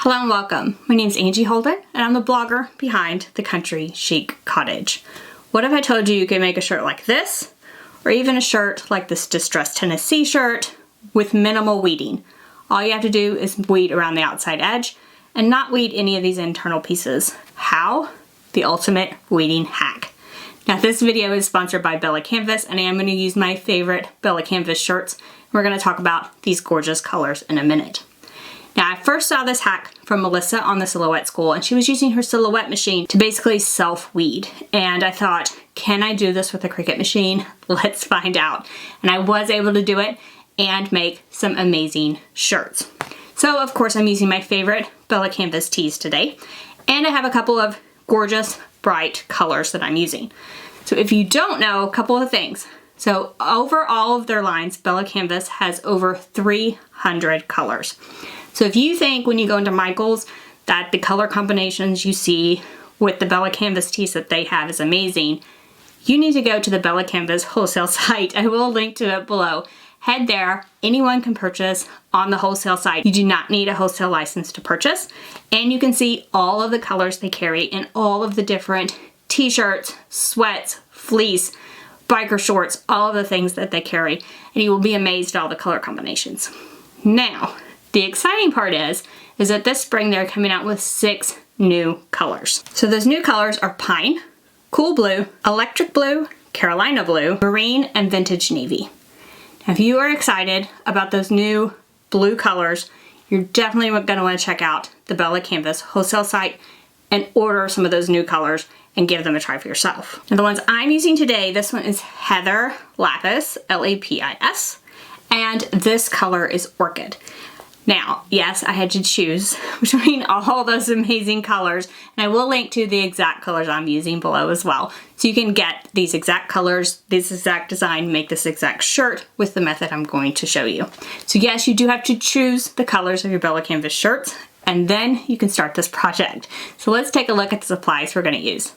Hello and welcome. My name is Angie Holden and I'm the blogger behind The Country Chic Cottage. What if I told you you could make a shirt like this, or even a shirt like this distressed Tennessee shirt with minimal weeding? All you have to do is weed around the outside edge and not weed any of these internal pieces. How? The ultimate weeding hack. Now this video is sponsored by BELLA+CANVAS and I am going to use my favorite BELLA+CANVAS shirts. We're going to talk about these gorgeous colors in a minute. Now I first saw this hack from Melissa on the Silhouette School, and she was using her Silhouette machine to basically self-weed. And I thought, can I do this with a Cricut machine? Let's find out. And I was able to do it and make some amazing shirts. So of course I'm using my favorite BELLA+CANVAS tees today. And I have a couple of gorgeous bright colors that I'm using. So if you don't know, a couple of things. So over all of their lines, BELLA+CANVAS has over 300 colors. So if you think when you go into Michael's that the color combinations you see with the BELLA+CANVAS tees that they have is amazing, you need to go to the BELLA+CANVAS wholesale site. I will link to it below. Head there. Anyone can purchase on the wholesale site. You do not need a wholesale license to purchase. And you can see all of the colors they carry in all of the different t-shirts, sweats, fleece, biker shorts, all of the things that they carry. And you will be amazed at all the color combinations. Now, the exciting part is that this spring they're coming out with 6 new colors. So those new colors are Pine, Cool Blue, Electric Blue, Carolina Blue, Marine, and Vintage Navy. Now, if you are excited about those new blue colors, you're definitely going to want to check out the BELLA+CANVAS wholesale site and order some of those new colors and give them a try for yourself. Now, the ones I'm using today, this one is Heather Lapis, L-A-P-I-S, and this color is Orchid. Now, yes, I had to choose between all those amazing colors, and I will link to the exact colors I'm using below as well. So you can get these exact colors, this exact design, make this exact shirt with the method I'm going to show you. So yes, you do have to choose the colors of your BELLA+CANVAS shirts, and then you can start this project. So let's take a look at the supplies we're going to use.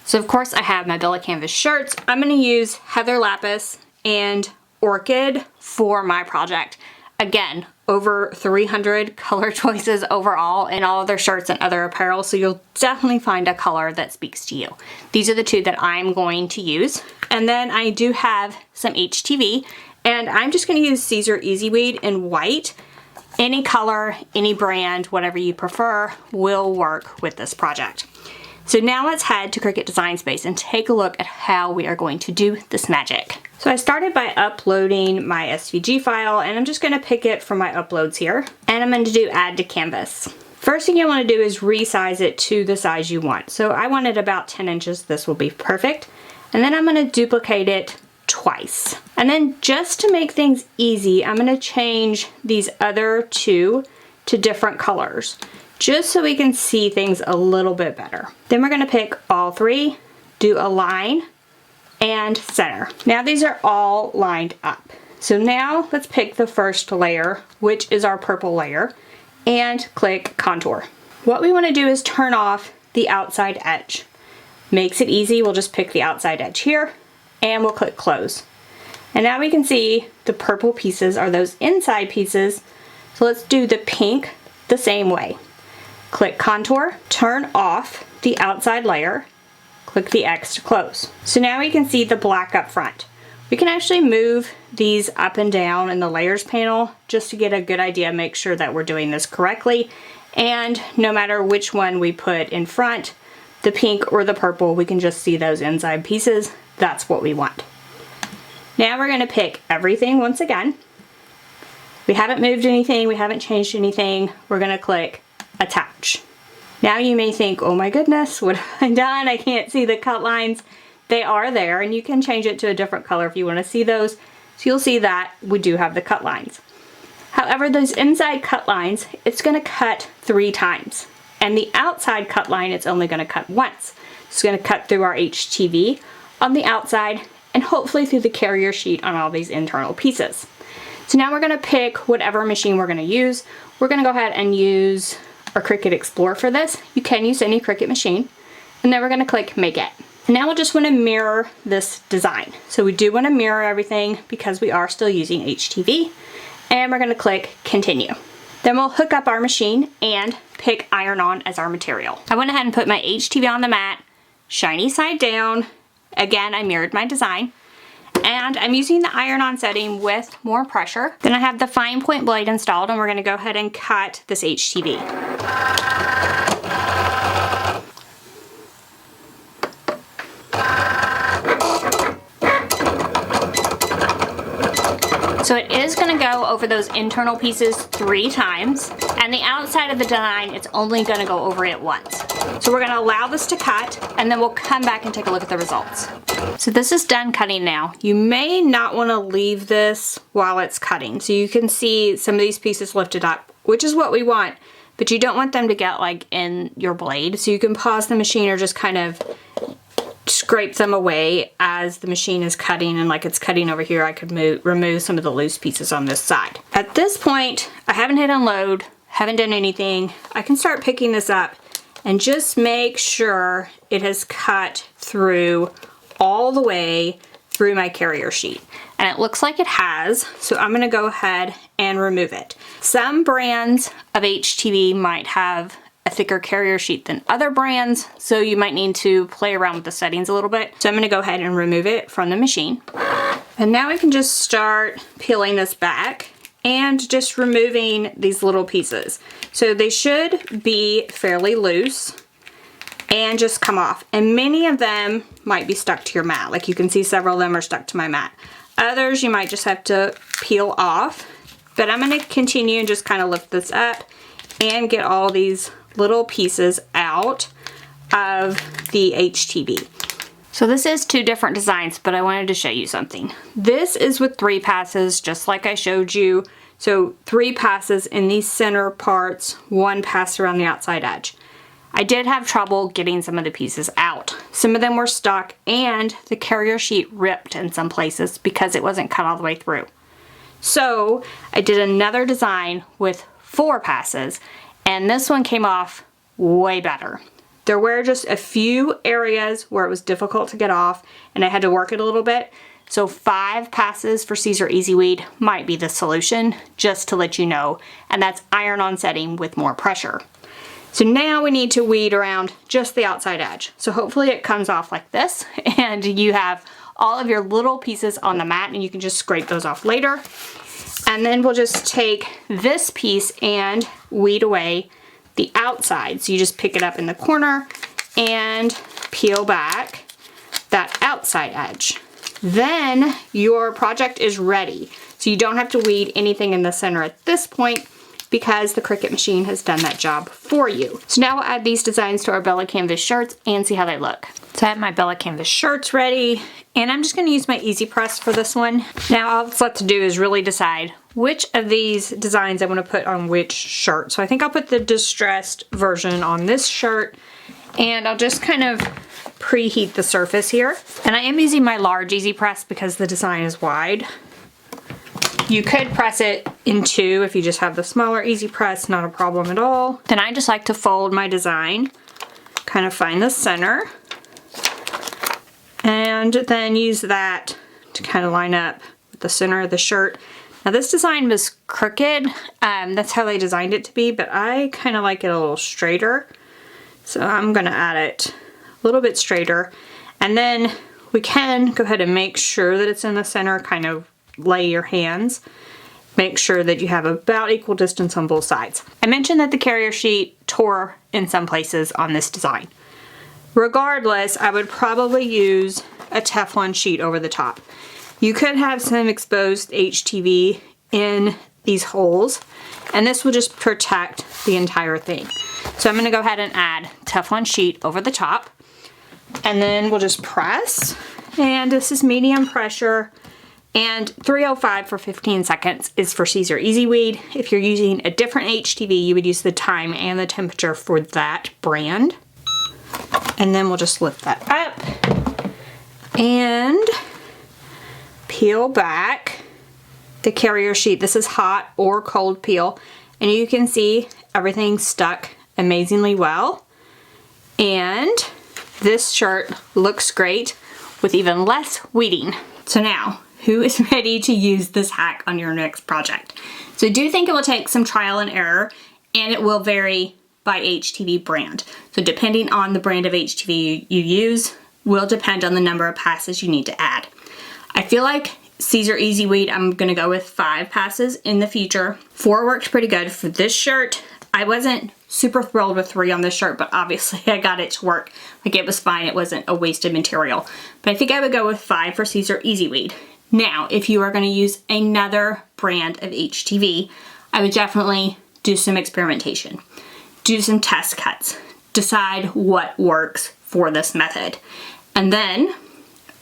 So of course I have my BELLA+CANVAS shirts. I'm going to use Heather Lapis and Orchid for my project. Again, over 300 color choices overall in all of their shirts and other apparel, so you'll definitely find a color that speaks to you. These are the two that I'm going to use. And then I do have some HTV, and I'm just going to use Caesar Easy Weed in white. Any color, any brand, whatever you prefer will work with this project. So now let's head to Cricut Design Space and take a look at how we are going to do this magic. So I started by uploading my SVG file, and I'm just going to pick it from my uploads here. And I'm going to do Add to Canvas. First thing you want to do is resize it to the size you want. So I want it about 10 inches. This will be perfect. And then I'm going to duplicate it twice. And then just to make things easy, I'm going to change these other two to different colors, just so we can see things a little bit better. Then we're going to pick all three, do align, and center. Now these are all lined up. So now let's pick the first layer, which is our purple layer, and click contour. What we want to do is turn off the outside edge. Makes it easy, we'll just pick the outside edge here, and we'll click close. And now we can see the purple pieces are those inside pieces. So let's do the pink the same way. Click contour, turn off the outside layer, click the X to close. So now we can see the black up front. We can actually move these up and down in the layers panel just to get a good idea, make sure that we're doing this correctly. And no matter which one we put in front, the pink or the purple, we can just see those inside pieces. That's what we want. Now we're going to pick everything once again. We haven't moved anything, we haven't changed anything. We're going to click attach. Now you may think, oh my goodness, what have I done? I can't see the cut lines. They are there, and you can change it to a different color if you want to see those. So you'll see that we do have the cut lines. However, those inside cut lines, it's going to cut 3 times. And the outside cut line, it's only going to cut once. It's going to cut through our HTV on the outside and hopefully through the carrier sheet on all these internal pieces. So now we're going to pick whatever machine we're going to use. We're going to go ahead and use our Cricut Explorer for this. You can use any Cricut machine. And then we're going to click Make It. And now we'll just want to mirror this design. So we do want to mirror everything because we are still using HTV. And we're going to click Continue. Then we'll hook up our machine and pick iron-on as our material. I went ahead and put my HTV on the mat, shiny side down. Again, I mirrored my design. And I'm using the iron-on setting with more pressure. Then I have the fine point blade installed, and we're gonna go ahead and cut this HTV. So it is gonna go over those internal pieces 3 times, and the outside of the design, it's only gonna go over it once. So we're gonna allow this to cut, and then we'll come back and take a look at the results. So this is done cutting now. You may not wanna leave this while it's cutting. So you can see some of these pieces lifted up, which is what we want, but you don't want them to get like in your blade. So you can pause the machine or just kind of scrape them away as the machine is cutting, and like it's cutting over here, I could remove some of the loose pieces on this side. At this point, I haven't hit unload, haven't done anything. I can start picking this up and just make sure it has cut through all the way through my carrier sheet. And it looks like it has, so I'm gonna go ahead and remove it. Some brands of HTV might have a thicker carrier sheet than other brands, so you might need to play around with the settings a little bit. So I'm gonna go ahead and remove it from the machine. And now we can just start peeling this back and just removing these little pieces. So they should be fairly loose and just come off. And many of them might be stuck to your mat. Like you can see several of them are stuck to my mat. Others you might just have to peel off. But I'm gonna continue and just kind of lift this up and get all these little pieces out of the HTV. So this is 2 different designs, but I wanted to show you something. This is with 3 passes, just like I showed you. So 3 passes in these center parts, 1 pass around the outside edge. I did have trouble getting some of the pieces out. Some of them were stuck, and the carrier sheet ripped in some places because it wasn't cut all the way through. So I did another design with 4 passes, and this one came off way better. There were just a few areas where it was difficult to get off, and I had to work it a little bit. So 5 passes for Caesar Easy Weed might be the solution, just to let you know. And that's iron-on setting with more pressure. So now we need to weed around just the outside edge. So hopefully it comes off like this, and you have all of your little pieces on the mat, and you can just scrape those off later. And then we'll just take this piece and weed away the outside. So you just pick it up in the corner and peel back that outside edge. Then your project is ready. So you don't have to weed anything in the center at this point because the Cricut machine has done that job for you. So now we'll add these designs to our Bella Canvas shirts and see how they look. So I have my Bella Canvas shirts ready, and I'm just gonna use my Easy Press for this one. Now all that's left to do is really decide which of these designs I wanna put on which shirt. So I think I'll put the distressed version on this shirt, and I'll just kind of preheat the surface here. And I am using my large Easy Press because the design is wide. You could press it in 2 if you just have the smaller Easy Press, not a problem at all. Then I just like to fold my design, kind of find the center, and then use that to kind of line up with the center of the shirt. Now this design was crooked, that's how they designed it to be, but I kind of like it a little straighter. So I'm gonna add it a little bit straighter. And then we can go ahead and make sure that it's in the center, kind of lay your hands. Make sure that you have about equal distance on both sides. I mentioned that the carrier sheet tore in some places on this design. Regardless, I would probably use a Teflon sheet over the top. You could have some exposed HTV in these holes, and this will just protect the entire thing. So I'm gonna go ahead and add Teflon sheet over the top, and then we'll just press, and this is medium pressure, and 305 for 15 seconds is for Caesar Easy Weed. If you're using a different HTV, you would use the time and the temperature for that brand. And then we'll just lift that up and peel back the carrier sheet. This is hot or cold peel, and you can see everything stuck amazingly well. And this shirt looks great with even less weeding. So now, who is ready to use this hack on your next project? So I do think it will take some trial and error, and it will vary by HTV brand. So depending on the brand of HTV you use will depend on the number of passes you need to add. I feel like Caesar Easy Weed, I'm gonna go with 5 passes in the future. 4 worked pretty good for this shirt. I wasn't super thrilled with 3 on this shirt, but obviously I got it to work. Like, it was fine, it wasn't a wasted material. But I think I would go with 5 for Caesar Easy Weed. Now, if you are gonna use another brand of HTV, I would definitely do some experimentation. Do some test cuts. Decide what works for this method. And then,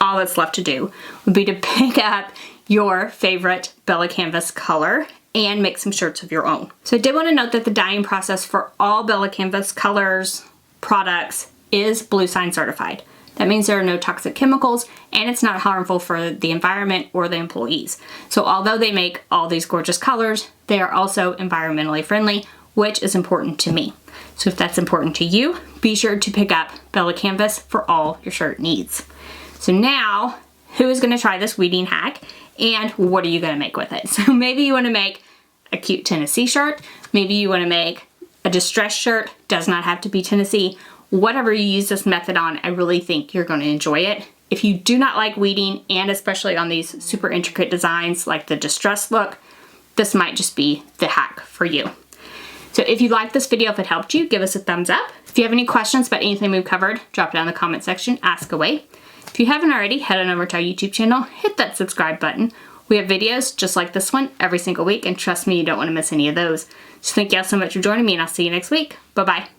all that's left to do would be to pick up your favorite Bella Canvas color and make some shirts of your own. So I did want to note that the dyeing process for all Bella Canvas Colors products is Blue Sign certified. That means there are no toxic chemicals and it's not harmful for the environment or the employees. So although they make all these gorgeous colors, they are also environmentally friendly, which is important to me. So if that's important to you, be sure to pick up Bella Canvas for all your shirt needs. So now, who is gonna try this weeding hack and what are you gonna make with it? So maybe you wanna make a cute Tennessee shirt, maybe you wanna make a distressed shirt, does not have to be Tennessee. Whatever you use this method on, I really think you're gonna enjoy it. If you do not like weeding, and especially on these super intricate designs like the distressed look, this might just be the hack for you. So if you liked this video, if it helped you, give us a thumbs up. If you have any questions about anything we've covered, drop it down in the comment section, ask away. If you haven't already, head on over to our YouTube channel, hit that subscribe button. We have videos just like this one every single week, and trust me, you don't want to miss any of those. So thank you all so much for joining me, and I'll see you next week. Bye-bye.